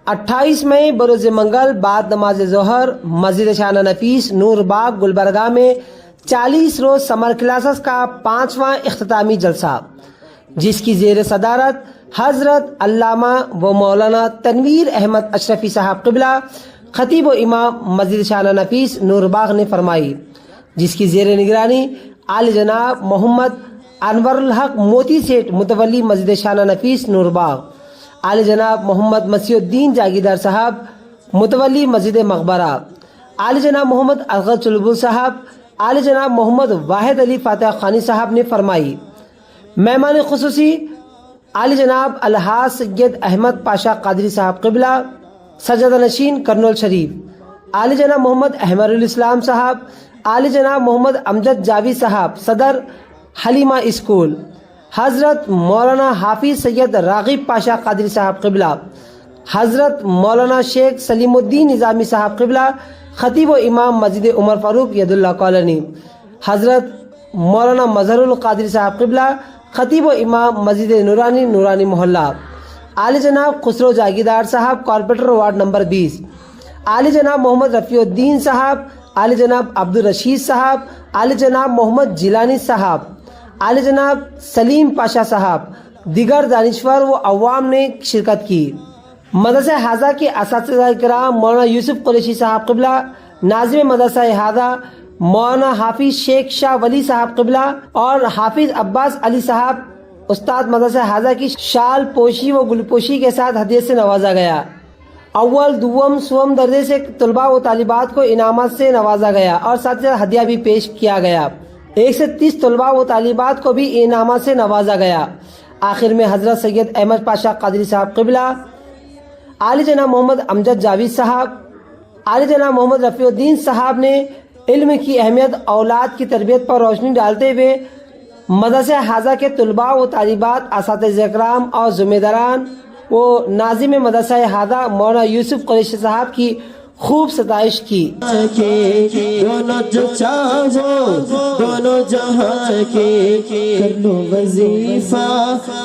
28 मई बरोज मंगल बाद नमाज ज़ोहर मस्जिद शाना नफीस नूर बाग गुलबर्गा में 40 रोज समर क्लासेस का 5वां इख्तितामी जलसा, जिसकी ज़ेर सदारत हज़रत अल्लामा व मौलाना तनवीर अहमद अशरफी साहब क़िबला खतीब व इमाम मस्जिद शाना नफीस नूर बाग ने फरमाई, जिसकी ज़ेर निगरानी आले जनाब मोहम्मद अनवरुल हक मोती सेठ मुतवल्ली मस्जिद शाना नफीस नूर बाग, आले जनाब मोहम्मद मसीहुद्दीन जागीरदार साहब मुतवल्ली मस्जिद मकबरा, आले जनाब मोहम्मद असगर चुलबुल साहब, आले जनाब मोहम्मद वाहिद अली फातिह खानी साहब ने फरमाई। मेहमान खुसूसी आले जनाब अलहाज सैयद अहमद पाशा कादरी साहब क़िबला सजदा नशीन करनौल शरीफ, आले जनाब मोहम्मद अहमदुल इस्लाम साहब, आले जनाब मोहम्मद अमजद जावी साहब सदर हलीमा स्कूल, हज़रत मौलाना हाफिज सैयद रागिब पाशा कादरी साहब क़िबला, हज़रत मौलाना शेख सलीमुद्दीन निज़ामी साहब क़िबला खतीब व इमाम मस्जिद उमर फ़ारूक यदुल्ला कॉलोनी, हज़रत मौलाना मज़हरुल क़ादिरी साहब क़िबला खतीब व इमाम मस्जिद नूरानी मोहल्ला, आले जनाब खुसरो जागीरदार साहब कॉर्पोरेटर वार्ड नंबर 20, आले जनाब मोहम्मद रफ़ीउद्दीन साहब, आले जनाब अब्दुल रशीद साहब, आले जनाब मोहम्मद जिलानी साहब, आले जनाब सलीम पाशा साहब, दिगर दानिश्वर व अवाम ने शिरकत की। मदरसा हाजा के असातिज़ा किराम मौलाना यूसुफ कुरैशी साहब क़िबला, नाज़िम मदरसा हाजा मौलाना हाफिज शेख शाह वली साहब क़िबला और हाफिज अब्बास अली साहब उस्ताद मदरसा हाजा की शाल पोशी व गुलपोशी के साथ हदियत से नवाजा गया। अव्वल दुवम सुवम दर्जे से तलबा व तालिबात को इनामत से नवाजा गया और साथ ही साथ हदिया भी पेश किया गया। 1 से 30 तलबा व तालिबात को भी इनामत से नवाजा गया। आखिर में हज़रत सैयद अहमद पाशा कादरी साहब क़िबला, आले जनाब मोहम्मद अमजद जावेद साहब, आले जनाब मोहम्मद रफ़ीउद्दीन साहब ने इल्म की अहमियत औलाद की तरबियत पर रोशनी डालते हुए मदरसा हाजा के तलबा व तालिबात असातिज़ा इकराम और ज़िम्मेदारान वो नाज़िम मदरसा हाजा मौलाना यूसुफ कुरैशी साहब की खूब सताइश की। दोनों जो चाहो दोनों जहां के कर लो वजीफा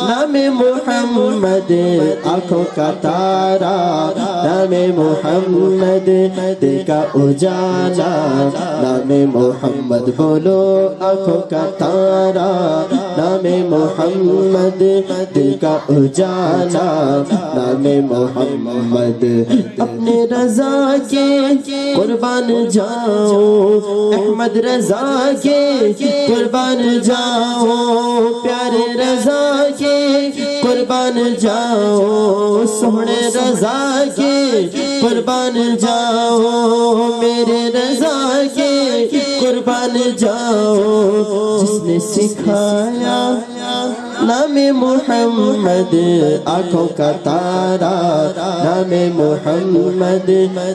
नामे मोहम्मद आंखों का तारा नामे मोहम्मद दिल का उजाला नामे मोहम्मद बोलो आंखों का तारा नामे मोहम्मद दिल का उजाला नामे मोहम्मद अपने रज़ा के कुर्बान जाओ अहमद रज़ा के कुर्बान जाओ प्यारे रज़ा के कुर्बान जाओ सोहने रज़ा के कुर्बान जाओ मेरे रज़ा के कुर्बान जाओ जिसने सिखाया नामे मोहम्मद आँखों का तारा नामे मोहम्मद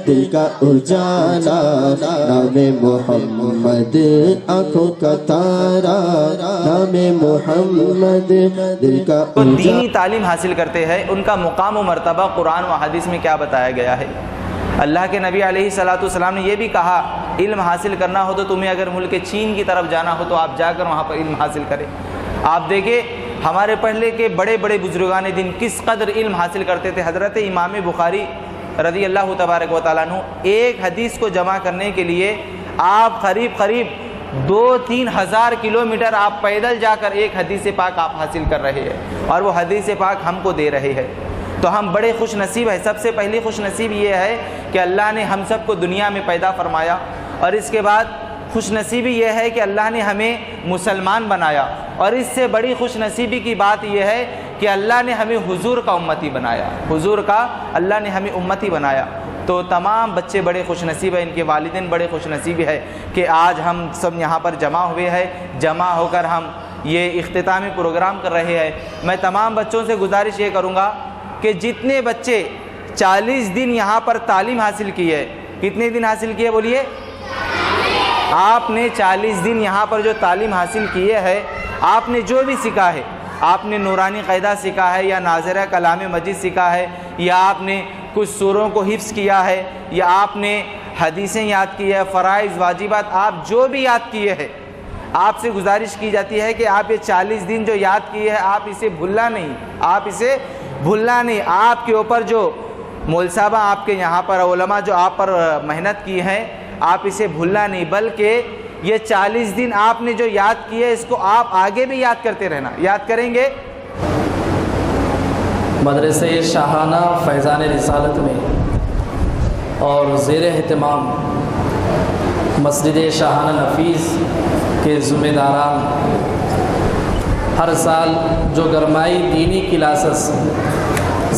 दिल का उजाला नामे मोहम्मद आँखों का तारा नामे मोहम्मद दिल का उजाला। दीनी तालीम हासिल करते हैं उनका मुकाम व मर्तबा कुरान व हदीस में क्या बताया गया है। अल्लाह के नबी अलैहिस्सलाम ने यह भी कहा, इल्म हासिल करना हो तो तुम्हें अगर मुल्क चीन की तरफ जाना हो तो आप जाकर वहाँ पर इल्म हासिल करें। आप देखें हमारे पहले के बड़े बड़े बुजुर्गान दिन किस कदर इल्म हासिल करते थे। हज़रत इमाम बुखारी रज़ी अल्लाह तबारक व तआला अन्हु एक हदीस को जमा करने के लिए आप करीब 2-3 हज़ार किलोमीटर आप पैदल जाकर एक हदीस पाक आप हासिल कर रहे हैं और वो हदीस पाक हमको दे रहे हैं। तो हम बड़े खुश नसीब है। सबसे पहली खुश नसीब ये है कि अल्लाह ने हम सबको दुनिया में पैदा फरमाया और इसके बाद खुश नसीबी ये है कि अल्लाह ने हमें मुसलमान बनाया और इससे बड़ी खुश नसीबी की बात यह है कि अल्लाह ने हमें हुजूर का उम्मती बनाया। हुजूर का अल्लाह ने हमें उम्मती बनाया। तो तमाम बच्चे बड़े खुश नसीब है, इनके वालिदैन बड़े खुश नसीब है कि आज हम सब यहाँ पर जमा हुए हैं। जमा होकर हम ये इख्तितामी प्रोग्राम कर रहे हैं। मैं तमाम बच्चों से गुजारिश ये करूँगा कि जितने बच्चे 40 दिन यहाँ पर तालीम हासिल की है, कितने दिन हासिल किए बोलिए? आपने 40 दिन यहाँ पर जो तालीम हासिल किए है, आपने जो भी सीखा है, आपने नूरानी क़ैदा सीखा है या नाज़िरा कलाम मजीद सीखा है या आपने कुछ सूरों को हिफ्ज़ किया है या आपने हदीसें याद की है, फ़राइज़ वाजिबात आप जो भी याद किए हैं, आपसे गुजारिश की जाती है कि आप ये 40 दिन जो याद किए हैं आप इसे भूलना नहीं, आप इसे भूलना नहीं। आपके ऊपर जो مول صاحبہ آپ کے یہاں پر علماء جو آپ پر محنت کی ہے آپ اسے بھولنا نہیں، بلکہ یہ 40 دن آپ نے جو یاد کیے اس کو آپ آگے بھی یاد کرتے رہنا، یاد کریں گے۔ مدرسہ شاہانہ فیضان رسالت میں اور زیر اہتمام مسجد شاہانہ نفیس کے ذمہ داران ہر سال جو گرمائی دینی کلاسز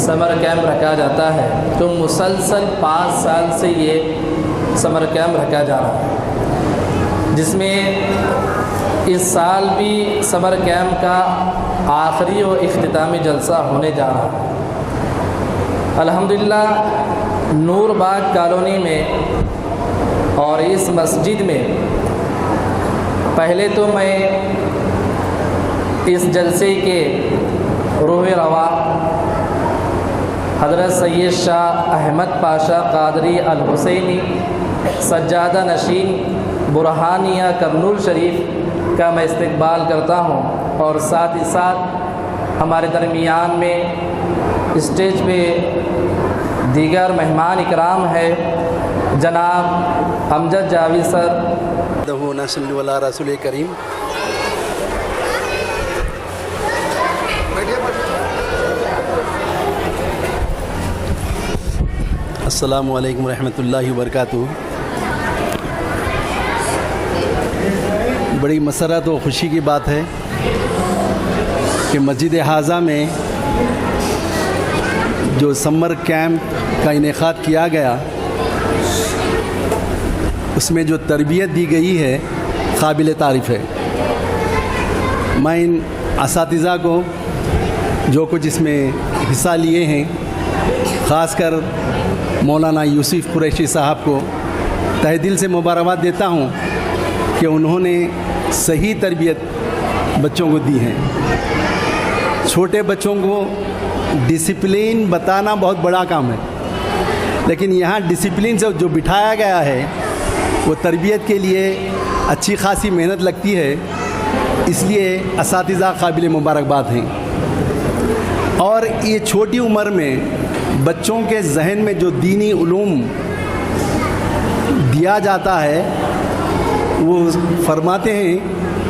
سمر کیمپ رکھا جاتا ہے، تو مسلسل 5 سال سے یہ سمر کیمپ رکھا جا رہا ہے، جس میں اس سال بھی سمر کیمپ کا آخری و اختتامی جلسہ ہونے جا رہا ہے۔ الحمدللہ نور باغ کالونی میں اور اس مسجد میں پہلے تو میں اس جلسے کے روح رواں حضرت سید شاہ احمد پاشا قادری الحسینی سجادہ نشین برہانیہ کرنول شریف کا میں استقبال کرتا ہوں، اور ساتھ ہی ساتھ ہمارے درمیان میں اسٹیج پہ دیگر مہمان اکرام ہے جناب امجد جاوید سر۔ نصلی علی رسول کریم۔ السلام علیکم ورحمۃ اللہ وبرکاتہ۔ بڑی مسرت و خوشی کی بات ہے کہ مسجد حاضہ میں جو سمر کیمپ کا انعقاد کیا گیا اس میں جو تربیت دی گئی ہے قابل تعریف ہے۔ میں ان اساتذہ کو جو کچھ اس میں حصہ لیے ہیں، خاص کر مولانا یوسف قریشی صاحب کو تہ دل سے مبارکباد دیتا ہوں کہ انہوں نے صحیح تربیت بچوں کو دی ہے۔ چھوٹے بچوں کو ڈسپلن بتانا بہت بڑا کام ہے، لیکن یہاں ڈسپلن سے جو بٹھایا گیا ہے وہ تربیت کے لیے اچھی خاصی محنت لگتی ہے، اس لیے اساتذہ قابل مبارکباد ہیں۔ اور یہ چھوٹی عمر میں بچوں کے ذہن میں جو دینی علوم دیا جاتا ہے، وہ فرماتے ہیں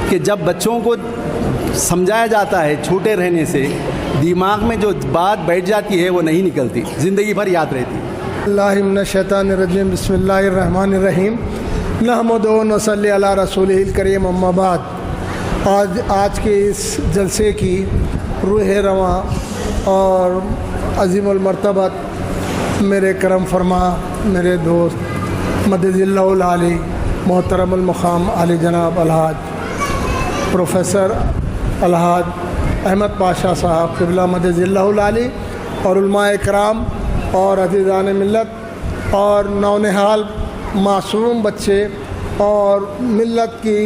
کہ جب بچوں کو سمجھایا جاتا ہے چھوٹے رہنے سے، دماغ میں جو بات بیٹھ جاتی ہے وہ نہیں نکلتی، زندگی بھر یاد رہتی۔ اللہ من الشیطان الرجیم، بسم اللہ الرحمن الرحیم، نحمدہ و نصلی علی رسولہ الکریم، اما بعد۔ آج کے اس جلسے کی روح رواں اور عظیم المرتبت میرے کرم فرما میرے دوست مدد اللہ العالی محترم المقام علی جناب الحاج پروفیسر الحاج احمد پاشا صاحب قبلہ مدد اللہ العالی، اور علماء اکرام اور عزیزان ملت اور نونہال معصوم بچے اور ملت کی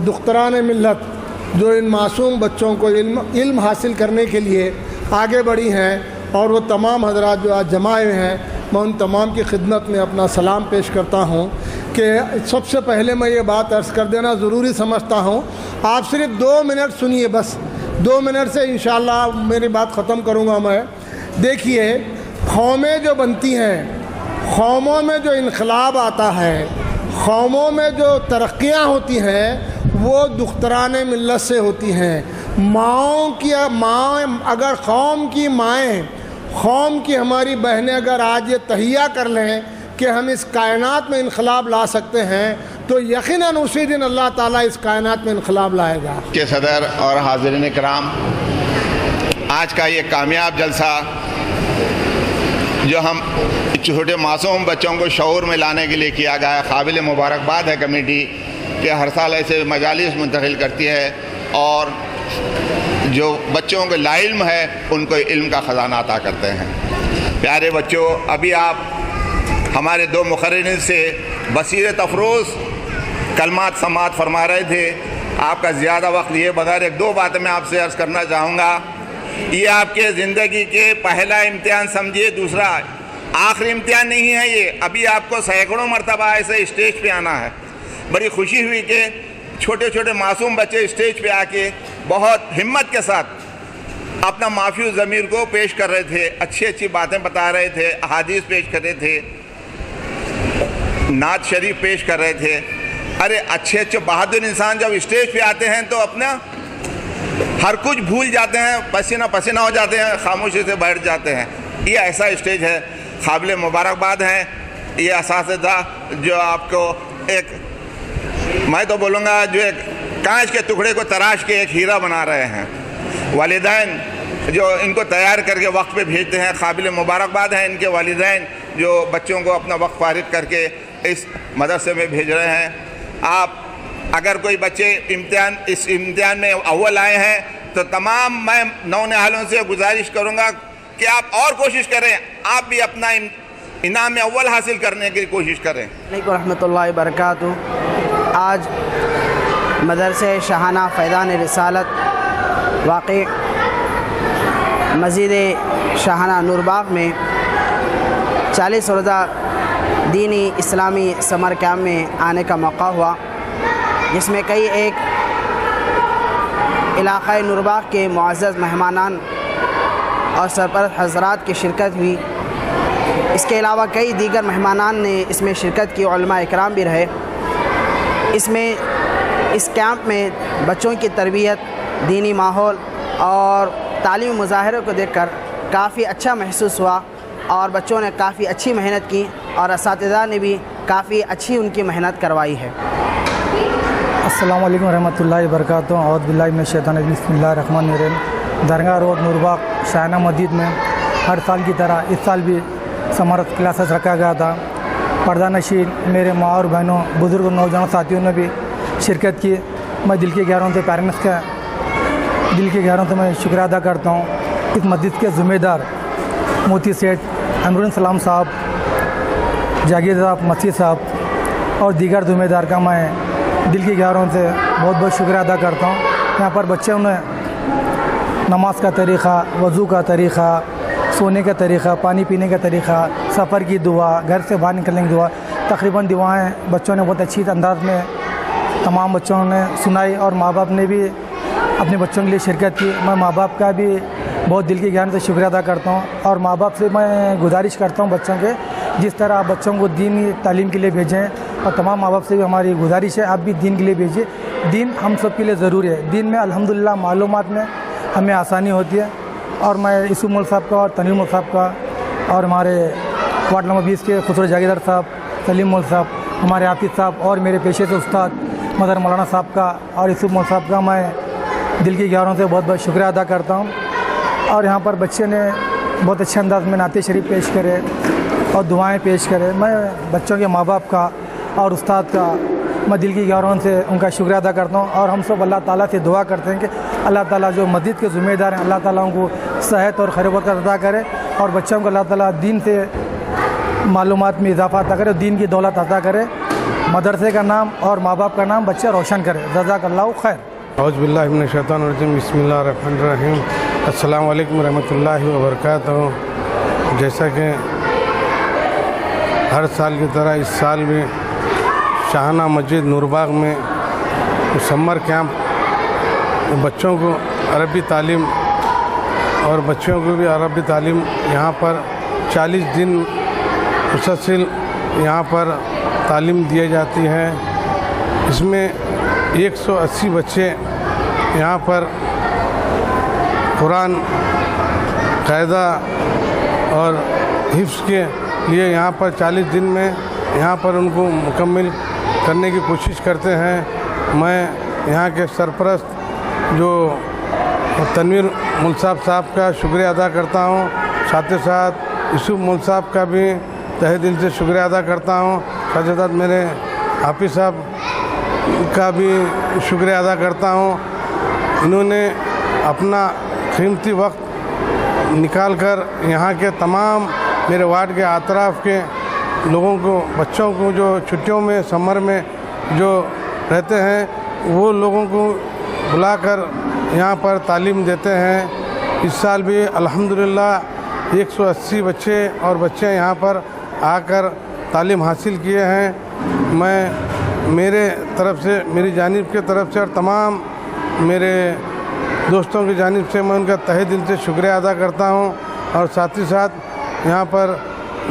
دختران ملت جو ان معصوم بچوں کو علم حاصل کرنے کے لیے آگے بڑھی ہیں، اور وہ تمام حضرات جو آج جمع ہوئے ہیں، میں ان تمام کی خدمت میں اپنا سلام پیش کرتا ہوں کہ سب سے پہلے میں یہ بات عرض کر دینا ضروری سمجھتا ہوں، آپ صرف 2 منٹ سنیے، بس 2 منٹ سے انشاءاللہ میری بات ختم کروں گا میں۔ دیکھیے، قومیں جو بنتی ہیں، قوموں میں جو انقلاب آتا ہے، قوموں میں جو ترقیاں ہوتی ہیں، وہ دختران ملت سے ہوتی ہیں۔ ماں اگر قوم کی مائیں، قوم کی ہماری بہنیں اگر آج یہ تہیہ کر لیں کہ ہم اس کائنات میں انقلاب لا سکتے ہیں، تو یقیناً اسی دن اللہ تعالیٰ اس کائنات میں انقلاب لائے گا۔ کے صدر اور حاضرین کرام، آج کا یہ کامیاب جلسہ جو ہم چھوٹے معصوم بچوں کو شعور میں لانے کے لیے کیا گیا ہے، قابل مبارکباد ہے کمیٹی کہ ہر سال ایسے مجالس منتقل کرتی ہے، اور جو بچوں کے لا علم ہے ان کو علم کا خزانہ عطا کرتے ہیں۔ پیارے بچوں، ابھی آپ ہمارے 2 مقررین سے بصیرت افروز کلمات سماعت فرما رہے تھے، آپ کا زیادہ وقت لیے بغیر 1-2 باتیں میں آپ سے عرض کرنا چاہوں گا۔ یہ آپ کے زندگی کے پہلا امتحان سمجھیے، دوسرا آخری امتحان نہیں ہے۔ یہ ابھی آپ کو سینکڑوں مرتبہ ایسے اسٹیج پہ آنا ہے۔ بڑی خوشی ہوئی کہ چھوٹے چھوٹے معصوم بچے اسٹیج پہ آ کے بہت ہمت کے ساتھ अपना माफी ज़मीर को पेश कर रहे थे, अच्छी अच्छी बातें बता रहे थे, अहादीस पेश कर रहे थे, नात शरीफ पेश कर रहे थे। अरे अच्छे अच्छे बहादुर इंसान जब स्टेज पे आते हैं तो अपना हर कुछ भूल जाते हैं, पसीना पसीना हो जाते हैं, खामोशी से बैठ जाते हैं। ये ऐसा स्टेज है, काबिल मुबारकबाद हैं ये असातिज़ा जो आपको एक, मैं तो बोलूँगा जो एक कांच के टुकड़े को तराश के एक हीरा बना रहे हैं। वालिदैन जो इनको तैयार करके वक्त पे भेजते हैं, काबिल मुबारकबाद हैं इनके वालिदैन जो बच्चों को अपना वक्त फारिग करके इस मदरसे में भेज रहे हैं। आप अगर कोई बच्चे इस इम्तिहान में अव्वल आए हैं तो तमाम मैं नौनिहालों से गुजारिश करूँगा कि आप और कोशिश करें, आप भी अपना इनाम में अव्वल हासिल करने की कोशिश करें। अलैकुम रहमतुल्लाहि व बरकातुहू। आज मदरसे शाहाना फैज़ान रिसालत वाक़ई मस्जिद शाहाना नूरबाग में 40 रोज़ा दीनी इस्लामी समर कैम्प में आने का मौका हुआ, जिसमें कई एक इलाक़ाई नूरबाग के मुअज़्ज़ज़ मेहमानान और सरपरस्त हज़रात की शिरकत हुई। इसके अलावा कई दीगर मेहमानान ने इसमें शिरकत की, उलमा इकराम भी रहे। इस कैंप में बच्चों की तरबियत, दीनी माहौल और तालीमी मुज़ाहरे को देखकर काफ़ी अच्छा महसूस हुआ और बच्चों ने काफ़ी अच्छी मेहनत की और असातिज़ा ने भी काफ़ी अच्छी उनकी मेहनत करवाई है। अस्सलाम वालेकुम रहमतुल्लाहि व बरकातुहू। औज़ु बिल्लाहि मिनश शैतानिर रजीम, बिस्मिल्लाहिर रहमानिर रहीम। दरगाह रोड नूरबाग शाहाना मस्जिद में हर साल की तरह इस साल भी समर क्लासेस रखा गया था। पर्दा नशीन मेरे माँ और बहनों, बुज़ुर्ग नौजवान साथियों ने भी शिरकत की। मैं दिल के गहरों से पेरेंट्स का दिल के गहरों से मैं शुक्र अदा करता हूँ। इस मस्जिद के ज़िम्मेदार मोती सेठ, अमरुल सलाम साहब, जागीर साहब, मसीह साहब और दीगर ज़िम्मेदार का मैं दिल के गहरों से बहुत बहुत शुक्र अदा करता हूँ। यहाँ पर बच्चों ने नमाज का तरीक़ा, वज़ू का तरीक़ा, सोने का तरीक़ा, पानी पीने का तरीक़ा, सफ़र की दुआ, घर से बाहर निकलने की दुआ, तकरीबन दुआएँ बच्चों ने बहुत अच्छी अंदाज में तमाम बच्चों ने सुनाई और माँ बाप ने भी अपने बच्चों के लिए शिरकत की। मैं माँ बाप का भी बहुत दिल के गहराई से शुक्रिया अदा करता हूँ और माँ बाप से मैं गुजारिश करता हूँ बच्चों के, जिस तरह आप बच्चों को दीनी तालीम के लिए भेजें और तमाम माँ बाप से भी हमारी गुजारिश है आप भी दीन के लिए भेजिए। दीन हम सब के लिए ज़रूरी है। दीन में अल्हम्दुलिल्लाह मालूमात में हमें आसानी होती है। और मैं यूसुफ मोल साहब का और तनवीर मोल साहब का और हमारे वार्ड नंबर 20 के खुसरो जागीरदार साहब, सलीम मोल साहब, हमारे हाफिज़ साहब और मेरे पेशे से उस्ताद मदर मौलाना साहब का और यूसुफ मोल साहब का मैं दिल की गहराइयों से बहुत बहुत शुक्रिया अदा करता हूँ। और यहाँ पर बच्चे ने बहुत अच्छे अंदाज में नाते शरीफ पेश करे और दुआएं पेश करे। मैं बच्चों के माँ बाप का और उस्ताद का मैं दिल की गहराइयों से उनका शुक्रिया अदा करता हूँ। और हम सब अल्लाह ताला से दुआ करते हैं कि अल्लाह ताला जो मस्जिद के ज़िम्मेदार हैं अल्लाह ताला उनको सेहत और खैर बरकत अता करे और बच्चों को अल्लाह ताला दीन से मालूमात में इजाफ़ा अता करे, दीन की दौलत अता करे, मदरसे का नाम और माँ बाप का नाम बच्चे रोशन करे। जज़ाकल्लाहु खैर। औज़ु बिल्लाहि मिनश शैतानिर रजीम, बिस्मिल्लाहिर रहमानिर रहीम। अस्सलामु अलैकुम रहमतुल्लाहि व बरकातहू। जैसा कि हर साल की तरह इस साल भी शाहाना मस्जिद नूरबाग में समर कैंप बच्चों को अरबी तालीम और बच्चों को भी अरबी तालीम यहाँ पर 40 दिन मुसलसल यहाँ पर तालीम दी जाती है। इसमें 180 बच्चे यहाँ पर कुरान कायदा और हिफ्ज़ के लिए यहाँ पर 40 दिन में यहाँ पर उनको मुकम्मल करने की कोशिश करते हैं। मैं यहाँ के सरपरस्त जो तनवीर मुल साहब का शुक्रिया अदा करता हूँ, साथ ही साथ यूसुफ मुल साहब का भी तहे दिल से शुक्रिया अदा करता हूँ, साथ ही साथ मेरे हाफिज़ साहब का भी शुक्रिया अदा करता हूँ। इन्होंने अपना कीमती वक्त निकाल कर यहाँ के तमाम मेरे वार्ड के अतराफ़ के लोगों को, बच्चों को जो छुट्टियों में समर में जो रहते हैं वो लोगों को बुलाकर यहाँ पर तालीम देते हैं। इस साल भी अल्हम्दुलिल्लाह 180 बच्चे और बच्चे यहाँ पर आकर तालीम हासिल किए हैं। मैं मेरे तरफ से, मेरी जानिब के तरफ से और तमाम मेरे دوستوں کی جانب سے میں ان کا تہہ دل سے شکریہ ادا کرتا ہوں، اور ساتھ ہی ساتھ یہاں پر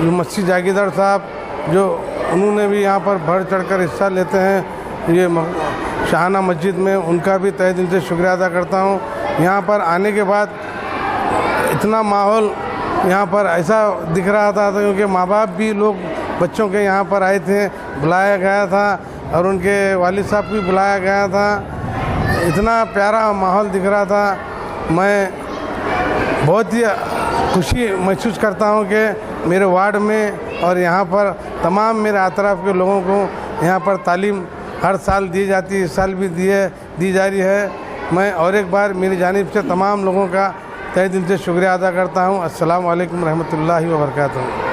جو مسجد جاگیردار صاحب جو انہوں نے بھی یہاں پر بڑھ چڑھ کر حصہ لیتے ہیں یہ شاہانہ مسجد میں، ان کا بھی تہہ دل سے شکریہ ادا کرتا ہوں۔ یہاں پر آنے کے بعد اتنا ماحول یہاں پر ایسا دکھ رہا تھا کیونکہ ماں باپ بھی لوگ بچوں کے یہاں پر آئے تھے، بلایا گیا تھا، اور ان کے والد صاحب بھی بلایا گیا تھا۔ اتنا پیارا ماحول دکھ رہا تھا، میں بہت ہی خوشی محسوس کرتا ہوں کہ میرے وارڈ میں اور یہاں پر تمام میرے اطراف کے لوگوں کو یہاں پر تعلیم ہر سال دی جاتی ہے، اس سال بھی دی جا رہی ہے۔ میں اور ایک بار میری جانب سے تمام لوگوں کا تہہ دل سے شکریہ ادا کرتا ہوں۔ السلام علیکم ورحمۃ اللہ وبرکاتہ۔